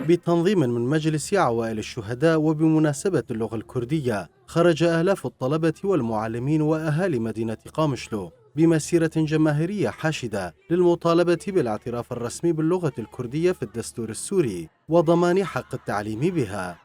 بتنظيم من مجلس عوائل الشهداء وبمناسبة اللغة الكردية، خرج آلاف الطلبة والمعلمين وأهالي مدينة قامشلو بمسيرة جماهيرية حاشدة للمطالبة بالاعتراف الرسمي باللغة الكردية في الدستور السوري وضمان حق التعليم بها.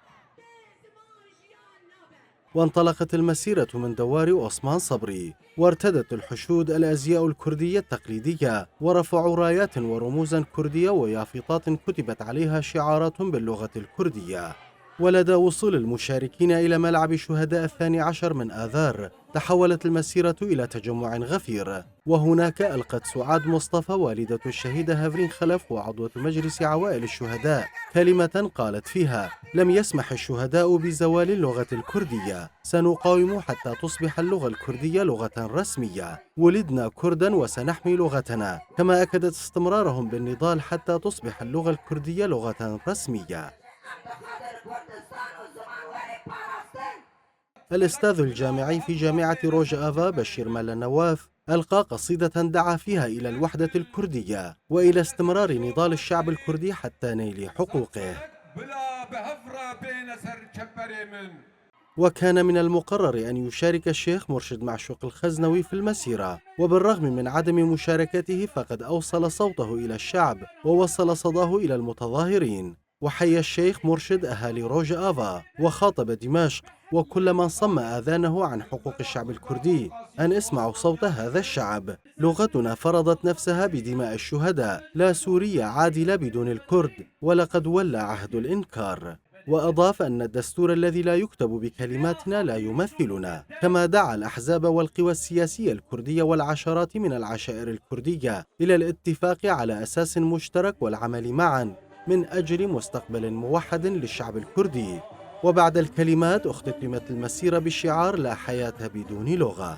وانطلقت المسيرة من دوار عثمان صبري، وارتدت الحشود الأزياء الكردية التقليدية، ورفعوا رايات ورموزا كردية ويافطات كتبت عليها شعارات باللغة الكردية. ولدى وصول المشاركين إلى ملعب شهداء 12 من آذار، تحولت المسيرة إلى تجمع غفير، وهناك ألقت سعاد مصطفى والدة الشهيدة هافرين خلف وعضوة مجلس عوائل الشهداء كلمة قالت فيها: لم يسمح الشهداء بزوال اللغة الكردية، سنقاوم حتى تصبح اللغة الكردية لغة رسمية، ولدنا كردا وسنحمي لغتنا، كما أكدت استمرارهم بالنضال حتى تصبح اللغة الكردية لغة رسمية. الأستاذ الجامعي في جامعة روجا آفا بشير مال نواف ألقى قصيدة دعا فيها إلى الوحدة الكردية وإلى استمرار نضال الشعب الكردي حتى نيل حقوقه. وكان من المقرر أن يشارك الشيخ مرشد معشوق الخزنوي في المسيرة، وبالرغم من عدم مشاركته فقد أوصل صوته إلى الشعب ووصل صداه إلى المتظاهرين. وحيا الشيخ مرشد أهالي روجا آفا وخاطب دمشق وكل من صم آذانه عن حقوق الشعب الكردي أن اسمعوا صوت هذا الشعب، لغتنا فرضت نفسها بدماء الشهداء، لا سورية عادلة بدون الكرد، ولقد ولى عهد الإنكار. وأضاف أن الدستور الذي لا يكتب بكلماتنا لا يمثلنا، كما دعا الأحزاب والقوى السياسية الكردية والعشرات من العشائر الكردية إلى الاتفاق على أساس مشترك والعمل معا من أجل مستقبل موحد للشعب الكردي. وبعد الكلمات اختتمت المسيرة بشعار لا حياة بدون لغة.